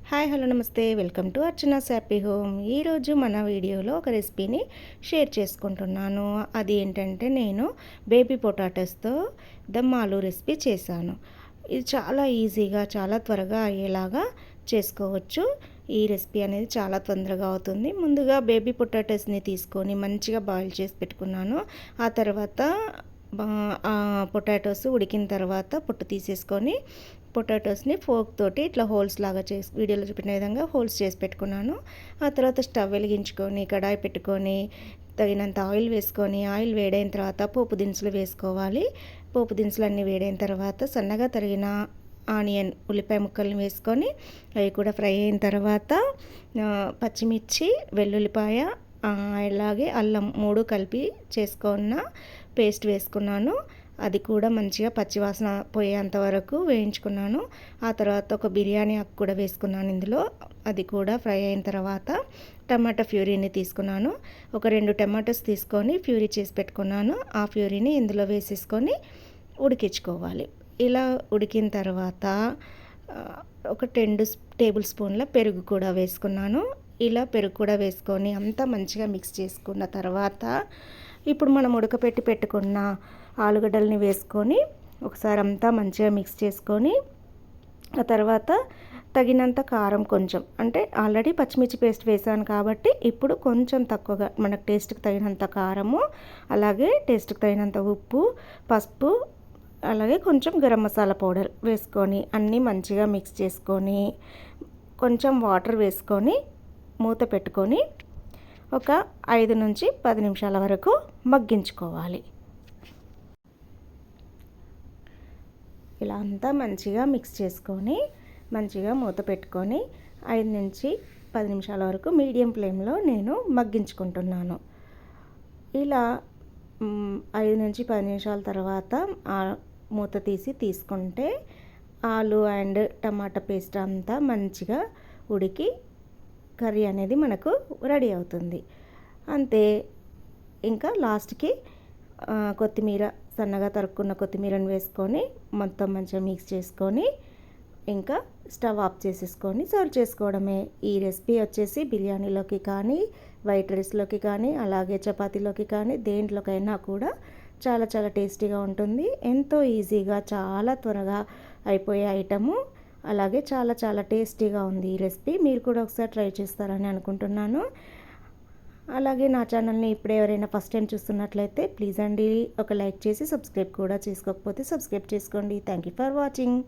Hi hello నమస్తే welcome to Archana's happy home. ఈరోజు మన వీడియోలో ఒక రెసిపీని షేర్ చేసుకుంటున్నాను. అది ఏంటంటే నేను బేబీ పొటాటోస్తో దమ్ ఆలూ రెసిపీ చేశాను. ఇది చాలా ఈజీగా చాలా త్వరగా అయ్యేలాగా చేసుకోవచ్చు. ఈ రెసిపీ అనేది చాలా తొందరగా అవుతుంది. ముందుగా బేబీ పొటాటోస్ని తీసుకొని మంచిగా బాయిల్ చేసి పెట్టుకున్నాను. ఆ తర్వాత పొటాటోస్ ఉడికిన తర్వాత పొట్టు తీసేసుకొని పొటాటోస్ని ఫోర్క్ తోటి ఇట్లా హోల్స్ లాగా చేసి వీడియోలో చూపిన విధంగా హోల్స్ చేసి పెట్టుకున్నాను. ఆ తర్వాత స్టవ్ వెలిగించుకొని కడాయి పెట్టుకొని తగినంత ఆయిల్ వేసుకొని ఆయిల్ వేడైన తర్వాత పోపు దినుసులు వేసుకోవాలి. పోపు దినుసులు అన్నీ వేడైన తర్వాత సన్నగా తరిగిన ఆనియన్ ఉల్లిపాయ ముక్కల్ని వేసుకొని అవి కూడా ఫ్రై అయిన తర్వాత పచ్చిమిర్చి వెల్లుల్లిపాయ అలాగే అల్లం 3 కలిపి చేసుకున్న పేస్ట్ వేసుకున్నాను. అది కూడా మంచిగా పచ్చివాసన పోయేంత వరకు వేయించుకున్నాను. ఆ తర్వాత ఒక బిర్యానీ ఆకు కూడా వేసుకున్నాను ఇందులో. అది కూడా ఫ్రై అయిన తర్వాత టమాటా ప్యూరీని తీసుకున్నాను. ఒక 2 టమాటోస్ తీసుకొని ప్యూరీ చేసి పెట్టుకున్నాను. ఆ ప్యూరీని ఇందులో వేసేసుకొని ఉడికించుకోవాలి. ఇలా ఉడికిన తర్వాత ఒక 2 టేబుల్ స్పూన్ల పెరుగు కూడా వేసుకున్నాను. ఇలా పెరుగు కూడా వేసుకొని అంతా మంచిగా మిక్స్ చేసుకున్న తర్వాత ఇప్పుడు మనం ఉడకపెట్టి పెట్టుకున్న ఆలుగడ్డల్ని వేసుకొని ఒకసారి అంతా మంచిగా మిక్స్ చేసుకొని ఆ తర్వాత తగినంత కారం కొంచెం, అంటే ఆల్రెడీ పచ్చిమిర్చి పేస్ట్ వేసాను కాబట్టి ఇప్పుడు కొంచెం తక్కువగా మనకు టేస్ట్కి తగినంత కారము, అలాగే టేస్ట్కి తగినంత ఉప్పు, పసుపు, అలాగే కొంచెం గరం మసాలా పౌడర్ వేసుకొని అన్నీ మంచిగా మిక్స్ చేసుకొని కొంచెం వాటర్ వేసుకొని మూత పెట్టుకొని ఒక 5 నుంచి 10 నిమిషాల వరకు మగ్గించుకోవాలి. ఇలా అంతా మంచిగా మిక్స్ చేసుకొని మంచిగా మూత పెట్టుకొని 5 నుంచి 10 నిమిషాల వరకు మీడియం ఫ్లేమ్లో నేను మగ్గించుకుంటున్నాను. ఇలా 5 నుంచి 10 నిమిషాల తర్వాత మూత తీసుకుంటే ఆలు అండ్ టమాటా పేస్ట్ అంతా మంచిగా ఉడికి కర్రీ అనేది మనకు రెడీ అవుతుంది. అంతే. ఇంకా లాస్ట్కి కొత్తిమీర, సన్నగా తరుక్కున్న కొత్తిమీరను వేసుకొని మొత్తం మంచిగా మిక్స్ చేసుకొని ఇంకా స్టవ్ ఆఫ్ చేసేసుకొని సర్వ్ చేసుకోవడమే. ఈ రెసిపీ వచ్చేసి బిర్యానీలోకి కానీ, వైట్ రైస్లోకి కానీ, అలాగే చపాతీలోకి కానీ దేంట్లోకైనా కూడా చాలా చాలా టేస్టీగా ఉంటుంది. ఎంతో ఈజీగా చాలా త్వరగా అయిపోయే ఐటము, అలాగే చాలా చాలా టేస్టీగా ఉంది ఈ రెసిపీ. మీరు కూడా ఒకసారి ట్రై చేస్తారని అనుకుంటున్నాను. అలాగే నా ఛానల్ని ఇప్పుడే ఎవరైనా ఫస్ట్ టైం చూస్తున్నట్లయితే ప్లీజ్ అండి ఒక లైక్ చేసి సబ్స్క్రైబ్ కూడా చేసుకోకపోతే సబ్స్క్రైబ్ చేసుకోండి. Thank you for watching.